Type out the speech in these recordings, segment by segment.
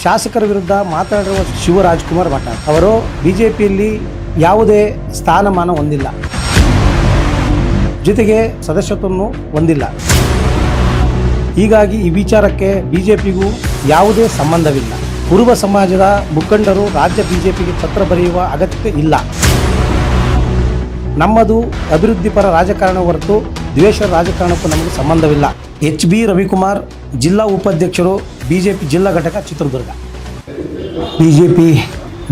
ಶಾಸಕರ ವಿರುದ್ಧ ಮಾತನಾಡಿರುವ ಶಿವರಾಜ್ಕುಮಾರ್ ಮಠ ಅವರು ಬಿಜೆಪಿಯಲ್ಲಿ ಯಾವುದೇ ಸ್ಥಾನಮಾನ ಹೊಂದಿಲ್ಲ, ಜೊತೆಗೆ ಸದಸ್ಯತ್ವವನ್ನು ಹೊಂದಿಲ್ಲ. ಹೀಗಾಗಿ ಈ ವಿಚಾರಕ್ಕೆ ಬಿಜೆಪಿಗೂ ಯಾವುದೇ ಸಂಬಂಧವಿಲ್ಲ. ಕುರುಬ ಸಮಾಜದ ಮುಖಂಡರು ರಾಜ್ಯ ಬಿಜೆಪಿಗೆ ಪತ್ರ ಬರೆಯುವ ಅಗತ್ಯ ಇಲ್ಲ. ನಮ್ಮದು ಅಭಿವೃದ್ಧಿಪರ ರಾಜಕಾರಣ ಹೊರತು ದ್ವೇಷ ರಾಜಕಾರಣಕ್ಕೂ ನಮಗೆ ಸಂಬಂಧವಿಲ್ಲ. HB ರವಿಕುಮಾರ್, ಜಿಲ್ಲಾ ಉಪಾಧ್ಯಕ್ಷರು, ಬಿಜೆಪಿ ಜಿಲ್ಲಾ ಘಟಕ, ಚಿತ್ರದುರ್ಗ. ಬಿಜೆಪಿ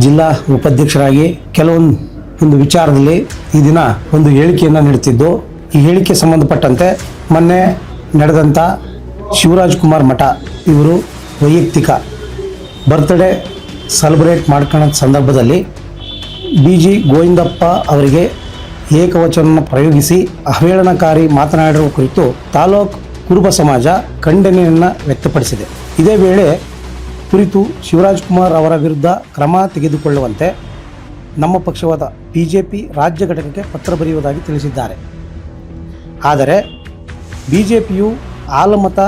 ಜಿಲ್ಲಾ ಉಪಾಧ್ಯಕ್ಷರಾಗಿ ಕೆಲವೊಂದು ವಿಚಾರದಲ್ಲಿ ಈ ದಿನ ಒಂದು ಹೇಳಿಕೆಯನ್ನು ನೀಡುತ್ತಿದ್ದು, ಈ ಹೇಳಿಕೆ ಸಂಬಂಧಪಟ್ಟಂತೆ ಮೊನ್ನೆ ನಡೆದಂಥ ಶಿವರಾಜ್ಕುಮಾರ್ ಮಠ ಇವರು ವೈಯಕ್ತಿಕ ಬರ್ತ್ಡೇ ಸೆಲೆಬ್ರೇಟ್ ಮಾಡ್ಕೊಳ್ಳೋ ಸಂದರ್ಭದಲ್ಲಿ BG ಗೋವಿಂದಪ್ಪ ಅವರಿಗೆ ಏಕವಚನ ಪ್ರಯೋಗಿಸಿ ಅವಹೇಳನಕಾರಿ ಮಾತನಾಡಿರುವ ಕುರಿತು ತಾಲೂಕು ಕುರುಬ ಸಮಾಜ ಖಂಡನೆಯನ್ನು ವ್ಯಕ್ತಪಡಿಸಿದೆ. ಇದೇ ವೇಳೆ ಕುರಿತು ಶಿವರಾಜ್ಕುಮಾರ್ ಅವರ ವಿರುದ್ಧ ಕ್ರಮ ತೆಗೆದುಕೊಳ್ಳುವಂತೆ ನಮ್ಮ ಪಕ್ಷವಾದ ಬಿಜೆಪಿ ರಾಜ್ಯ ಘಟಕಕ್ಕೆ ಪತ್ರ ಬರೆಯುವುದಾಗಿ ತಿಳಿಸಿದ್ದಾರೆ. ಆದರೆ ಬಿಜೆಪಿಯು ಆಲಮತ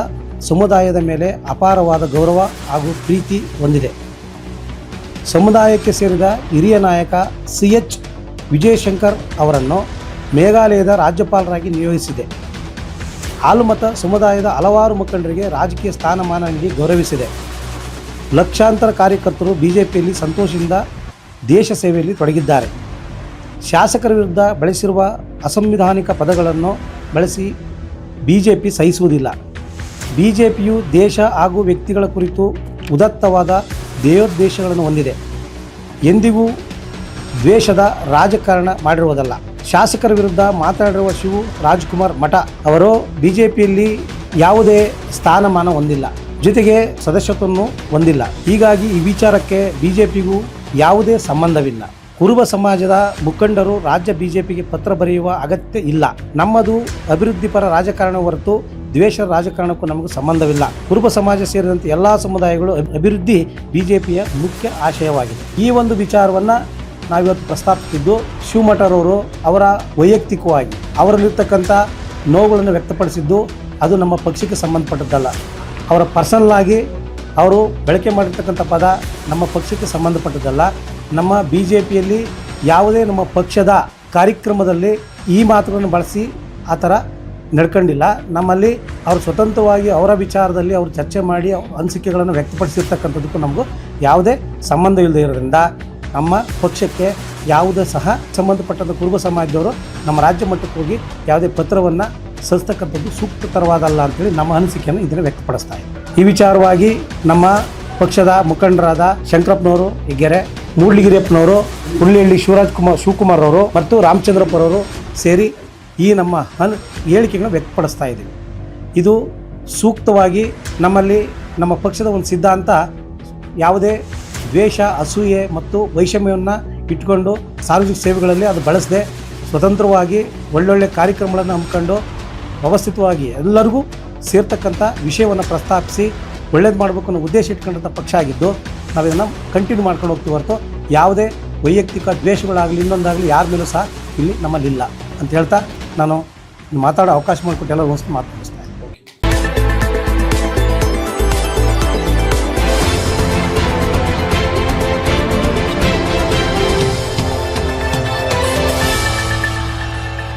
ಸಮುದಾಯದ ಮೇಲೆ ಅಪಾರವಾದ ಗೌರವ ಹಾಗೂ ಪ್ರೀತಿ ಹೊಂದಿದೆ. ಸಮುದಾಯಕ್ಕೆ ಸೇರಿದ ಹಿರಿಯ ನಾಯಕ CH ವಿಜಯಶಂಕರ್ ಅವರನ್ನು ಮೇಘಾಲಯದ ರಾಜ್ಯಪಾಲರಾಗಿ ನಿಯೋಜಿಸಿದೆ. ಆಲಮತ ಸಮುದಾಯದ ಹಲವಾರು ಮುಖಂಡರಿಗೆ ರಾಜಕೀಯ ಸ್ಥಾನಮಾನ ನೀಡಿ ಗೌರವಿಸಿದೆ. ಲಕ್ಷಾಂತರ ಕಾರ್ಯಕರ್ತರು ಬಿಜೆಪಿಯಲ್ಲಿ ಸಂತೋಷದಿಂದ ದೇಶ ಸೇವೆಯಲ್ಲಿ ತೊಡಗಿದ್ದಾರೆ. ಶಾಸಕರ ವಿರುದ್ಧ ಬಳಸಿರುವ ಅಸಂವಿಧಾನಿಕ ಪದಗಳನ್ನು ಬಳಸಿ ಬಿಜೆಪಿ ಸಹಿಸುವುದಿಲ್ಲ. ಬಿಜೆಪಿಯು ದೇಶ ಹಾಗೂ ವ್ಯಕ್ತಿಗಳ ಕುರಿತು ಉದಾತ್ತವಾದ ದೇವೋದ್ದೇಶಗಳನ್ನು ಹೊಂದಿದೆ. ಎಂದಿಗೂ ದ್ವೇಷದ ರಾಜಕಾರಣ ಮಾಡಿರುವುದಲ್ಲ. ಶಾಸಕರ ವಿರುದ್ಧ ಮಾತನಾಡಿರುವ ಶಿವರಾಜ್ಕುಮಾರ್ ಮಠ ಅವರು ಬಿಜೆಪಿಯಲ್ಲಿ ಯಾವುದೇ ಸ್ಥಾನಮಾನ ಹೊಂದಿಲ್ಲ, ಜೊತೆಗೆ ಸದಸ್ಯತ್ವವನ್ನು ಹೊಂದಿಲ್ಲ. ಹೀಗಾಗಿ ಈ ವಿಚಾರಕ್ಕೆ ಬಿಜೆಪಿಗೂ ಯಾವುದೇ ಸಂಬಂಧವಿಲ್ಲ. ಕುರುಬ ಸಮಾಜದ ಮುಖಂಡರು ರಾಜ್ಯ ಬಿಜೆಪಿಗೆ ಪತ್ರ ಬರೆಯುವ ಅಗತ್ಯ ಇಲ್ಲ. ನಮ್ಮದು ಅಭಿವೃದ್ಧಿಪರ ರಾಜಕಾರಣ ಹೊರತು ದ್ವೇಷ ರಾಜಕಾರಣಕ್ಕೂ ನಮಗೂ ಸಂಬಂಧವಿಲ್ಲ. ಕುರುಬ ಸಮಾಜ ಸೇರಿದಂತೆ ಎಲ್ಲ ಸಮುದಾಯಗಳು ಅಭಿವೃದ್ಧಿ ಬಿಜೆಪಿಯ ಮುಖ್ಯ ಆಶಯವಾಗಿದೆ. ಈ ಒಂದು ವಿಚಾರವನ್ನು ನಾವಿವತ್ತು ಪ್ರಸ್ತಾಪಿಸಿದ್ದು, ಶಿವಮಠರವರು ಅವರ ವೈಯಕ್ತಿಕವಾಗಿ ಅವರಲ್ಲಿರ್ತಕ್ಕಂಥ ನೋವುಗಳನ್ನು ವ್ಯಕ್ತಪಡಿಸಿದ್ದು ಅದು ನಮ್ಮ ಪಕ್ಷಕ್ಕೆ ಸಂಬಂಧಪಟ್ಟದ್ದಲ್ಲ. ಅವರ ಪರ್ಸನಲ್ ಆಗಿ ಅವರು ಬಳಕೆ ಮಾಡಿರ್ತಕ್ಕಂಥ ಪದ ನಮ್ಮ ಪಕ್ಷಕ್ಕೆ ಸಂಬಂಧಪಟ್ಟದ್ದಲ್ಲ. ನಮ್ಮ ಬಿಜೆಪಿಯಲ್ಲಿ ಯಾವುದೇ ನಮ್ಮ ಪಕ್ಷದ ಕಾರ್ಯಕ್ರಮದಲ್ಲಿ ಈ ಮಾತುಗಳನ್ನು ಬಳಸಿ ಆ ಥರ ನಡ್ಕೊಂಡಿಲ್ಲ. ನಮ್ಮಲ್ಲಿ ಅವರು ಸ್ವತಂತ್ರವಾಗಿ ಅವರ ವಿಚಾರದಲ್ಲಿ ಅವರು ಚರ್ಚೆ ಮಾಡಿ ಅನಿಸಿಕೆಗಳನ್ನು ವ್ಯಕ್ತಪಡಿಸಿರ್ತಕ್ಕಂಥದ್ದಕ್ಕೂ ನಮಗೂ ಯಾವುದೇ ಸಂಬಂಧವಿಲ್ಲದೆ ಇರೋದ್ರಿಂದ ನಮ್ಮ ಪಕ್ಷಕ್ಕೆ ಯಾವುದೇ ಸಹ ಸಂಬಂಧಪಟ್ಟಂಥ ಕುರುಬ ಸಮಾಜದವರು ನಮ್ಮ ರಾಜ್ಯ ಮಟ್ಟಕ್ಕೆ ಹೋಗಿ ಯಾವುದೇ ಪತ್ರವನ್ನು ಸಲ್ಲಿಸ್ತಕ್ಕಂಥದ್ದು ಸೂಕ್ತತರವಾದಲ್ಲ ಅಂತೇಳಿ ನಮ್ಮ ಅನಿಸಿಕೆಯನ್ನು ಇದನ್ನು ವ್ಯಕ್ತಪಡಿಸ್ತಾ ಇದ್ದೀವಿ. ಈ ವಿಚಾರವಾಗಿ ನಮ್ಮ ಪಕ್ಷದ ಮುಖಂಡರಾದ ಶಂಕರಪ್ಪನವರು, ಹೆಗ್ಗೆರೆ ಮೂಡ್ಲಿಗಿರಿಯಪ್ಪನವರು, ಹುಳ್ಳಿಹಳ್ಳಿ ಶಿವಕುಮಾರ್ ಅವರು ಮತ್ತು ರಾಮಚಂದ್ರಪ್ಪರವರು ಸೇರಿ ಈ ನಮ್ಮ ಹೇಳಿಕೆಗಳನ್ನು ವ್ಯಕ್ತಪಡಿಸ್ತಾ ಇದ್ದೀವಿ. ಇದು ಸೂಕ್ತವಾಗಿ ನಮ್ಮಲ್ಲಿ ನಮ್ಮ ಪಕ್ಷದ ಒಂದು ಸಿದ್ಧಾಂತ ಯಾವುದೇ ದ್ವೇಷ, ಅಸೂಯೆ ಮತ್ತು ವೈಷಮ್ಯವನ್ನು ಇಟ್ಕೊಂಡು ಸಾರ್ವಜನಿಕ ಸೇವೆಗಳಲ್ಲಿ ಅದು ಬಳಸದೆ ಸ್ವತಂತ್ರವಾಗಿ ಒಳ್ಳೊಳ್ಳೆ ಕಾರ್ಯಕ್ರಮಗಳನ್ನು ಹಮ್ಮಿಕೊಂಡು ವ್ಯವಸ್ಥಿತವಾಗಿ ಎಲ್ಲರಿಗೂ ಸೇರ್ತಕ್ಕಂಥ ವಿಷಯವನ್ನು ಪ್ರಸ್ತಾಪಿಸಿ ಒಳ್ಳೇದು ಮಾಡಬೇಕು ಅನ್ನೋ ಉದ್ದೇಶ ಇಟ್ಕೊಂಡಂಥ ಪಕ್ಷ ಆಗಿದ್ದು ನಾವು ಇದನ್ನು ಕಂಟಿನ್ಯೂ ಮಾಡ್ಕೊಂಡು ಹೋಗ್ತೀವಿ ಹೊರತು ಯಾವುದೇ ವೈಯಕ್ತಿಕ ದ್ವೇಷಗಳಾಗಲಿ ಇನ್ನೊಂದಾಗಲಿ ಯಾರ ಮೇಲೂ ಸಹ ಇಲ್ಲಿ ನಮ್ಮಲ್ಲಿಲ್ಲ ಅಂತ ಹೇಳ್ತಾ ನಾನು ಮಾತಾಡೋ ಅವಕಾಶ ಮಾಡಿಕೊಟ್ಟು ಎಲ್ಲರೂ ಮಾತು